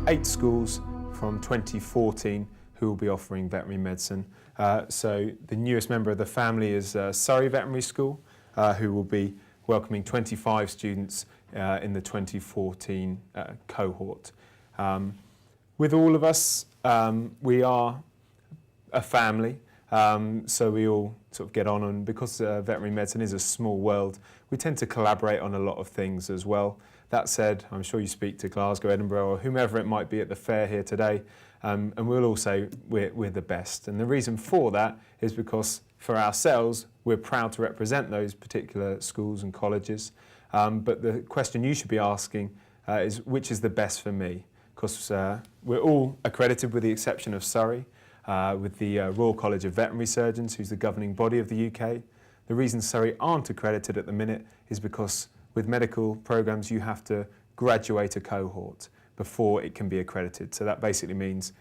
8 schools from 2014 who will be offering veterinary medicine. So the newest member of the family is Surrey Veterinary School, who will be welcoming 25 students in the 2014 cohort. With all of us, we are a family, so we all sort of get on, and because veterinary medicine is a small world, we tend to collaborate on a lot of things as well. That said, I'm sure you speak to Glasgow, Edinburgh, or whomever it might be at the fair here today, and we'll all say we're the best. And the reason for that is because for ourselves, we're proud to represent those particular schools and colleges. But the question you should be asking is, which is the best for me? Because we're all accredited with the exception of Surrey, with the Royal College of Veterinary Surgeons, who's the governing body of the UK. The reason Surrey aren't accredited at the minute is because with medical programmes you have to graduate a cohort before it can be accredited. So that basically means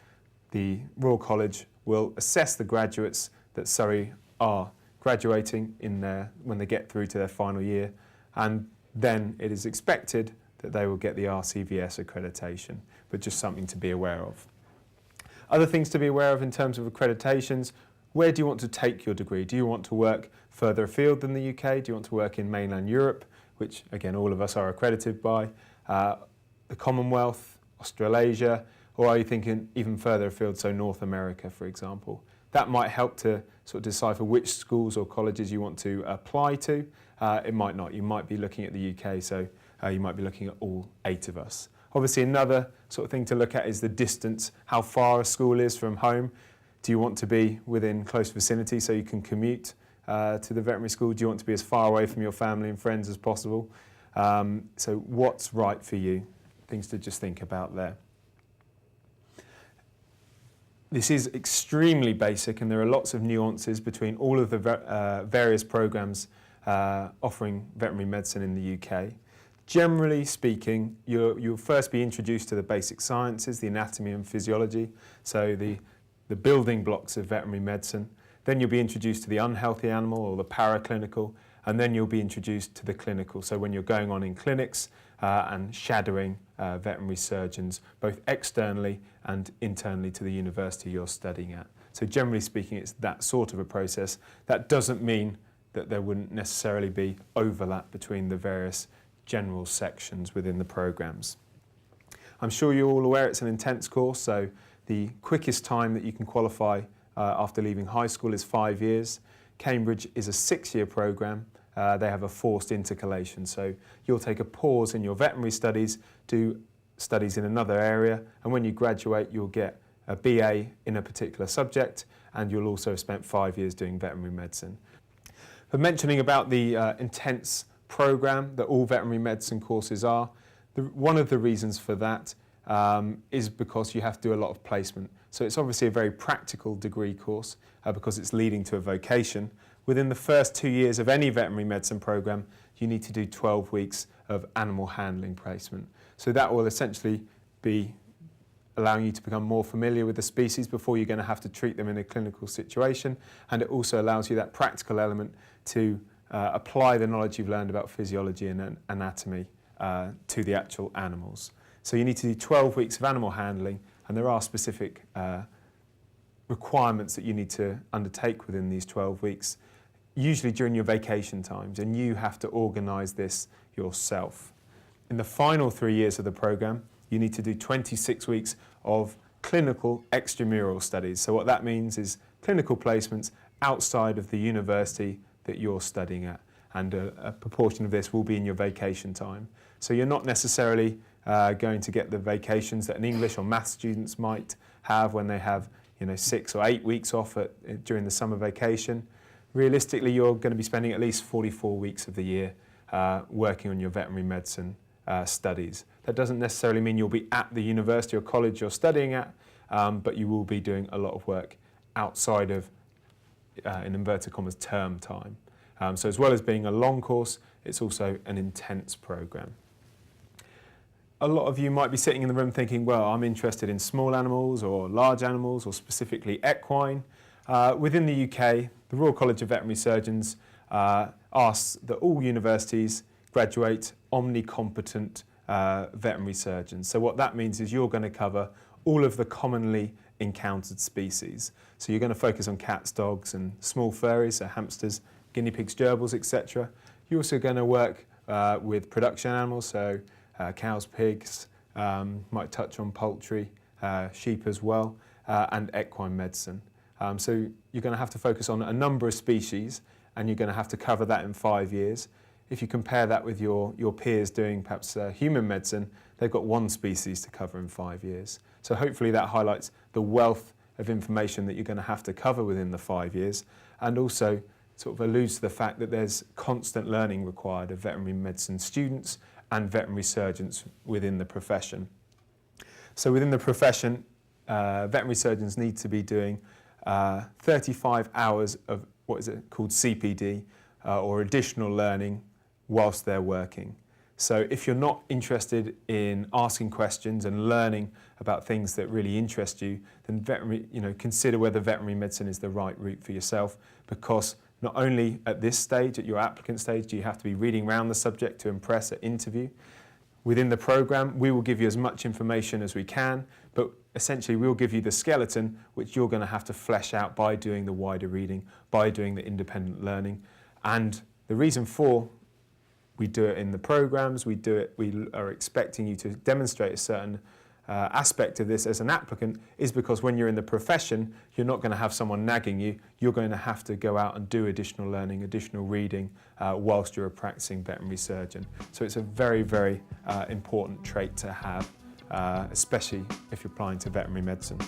the Royal College will assess the graduates that Surrey are graduating when they get through to their final year, and then it is expected that they will get the RCVS accreditation, but just something to be aware of. Other things to be aware of in terms of accreditations: where do you want to take your degree? Do you want to work further afield than the UK? Do you want to work in mainland Europe, which again all of us are accredited by, the Commonwealth, Australasia, or are you thinking even further afield, so North America, for example? That might help to sort of decipher which schools or colleges you want to apply to. It might not. You might be looking at the UK, so you might be looking at all 8 of us. Obviously, another sort of thing to look at is the distance, how far a school is from home. Do you want to be within close vicinity so you can commute to the veterinary school? Do you want to be as far away from your family and friends as possible? So what's right for you? Things to just think about there. This is extremely basic, and there are lots of nuances between all of the various programmes offering veterinary medicine in the UK. Generally speaking, you'll first be introduced to the basic sciences, the anatomy and physiology, so the building blocks of veterinary medicine. Then you'll be introduced to the unhealthy animal or the paraclinical, and then you'll be introduced to the clinical. So when you're going on in clinics and shadowing veterinary surgeons, both externally and internally to the university you're studying at. So generally speaking, it's that sort of a process. That doesn't mean that there wouldn't necessarily be overlap between the various general sections within the programmes. I'm sure you're all aware it's an intense course, so the quickest time that you can qualify after leaving high school is 5 years. Cambridge is a 6-year programme. They have a forced intercalation, so you'll take a pause in your veterinary studies, do studies in another area, and when you graduate you'll get a BA in a particular subject, and you'll also have spent 5 years doing veterinary medicine. But mentioning about the intense programme that all veterinary medicine courses are, one of the reasons for that is because you have to do a lot of placement. So it's obviously a very practical degree course because it's leading to a vocation. Within the first 2 years of any veterinary medicine programme, you need to do 12 weeks of animal handling placement. So that will essentially be allowing you to become more familiar with the species before you're going to have to treat them in a clinical situation, and it also allows you that practical element to apply the knowledge you've learned about physiology and anatomy to the actual animals. So you need to do 12 weeks of animal handling, and there are specific requirements that you need to undertake within these 12 weeks, usually during your vacation times, and you have to organise this yourself. In the final 3 years of the programme, you need to do 26 weeks of clinical extramural studies. So what that means is clinical placements outside of the university that you're studying at, and a proportion of this will be in your vacation time. So you're not necessarily going to get the vacations that an English or maths students might have when they have 6 or 8 weeks off during the summer vacation. Realistically, you're going to be spending at least 44 weeks of the year working on your veterinary medicine studies. That doesn't necessarily mean you'll be at the university or college you're studying at, but you will be doing a lot of work outside of, in inverted commas, term time. So as well as being a long course, it's also an intense programme. A lot of you might be sitting in the room thinking, well, I'm interested in small animals or large animals or specifically equine. Within the UK, the Royal College of Veterinary Surgeons asks that all universities graduate Omni-competent veterinary surgeons. So what that means is you're going to cover all of the commonly encountered species. So you're going to focus on cats, dogs and small furries, so hamsters, guinea pigs, gerbils, etc. You're also going to work with production animals, so cows, pigs, might touch on poultry, sheep as well, and equine medicine. So you're going to have to focus on a number of species, and you're going to have to cover that in 5 years. If you compare that with your peers doing perhaps human medicine, they've got one species to cover in 5 years. So hopefully that highlights the wealth of information that you're going to have to cover within the 5 years, and also sort of alludes to the fact that there's constant learning required of veterinary medicine students and veterinary surgeons within the profession. So within the profession, veterinary surgeons need to be doing 35 hours of what is it called CPD or additional learning whilst they're working. So if you're not interested in asking questions and learning about things that really interest you, then consider whether veterinary medicine is the right route for yourself, because not only at this stage, at your applicant stage, do you have to be reading around the subject to impress at interview. Within the programme, we will give you as much information as we can, but essentially we'll give you the skeleton which you're going to have to flesh out by doing the wider reading, by doing the independent learning. And the reason for we do it in the programmes, we are expecting you to demonstrate a certain aspect of this as an applicant, is because when you're in the profession, you're not going to have someone nagging you. You're going to have to go out and do additional learning, additional reading, whilst you're a practicing veterinary surgeon. So it's a very, very important trait to have, especially if you're applying to veterinary medicine.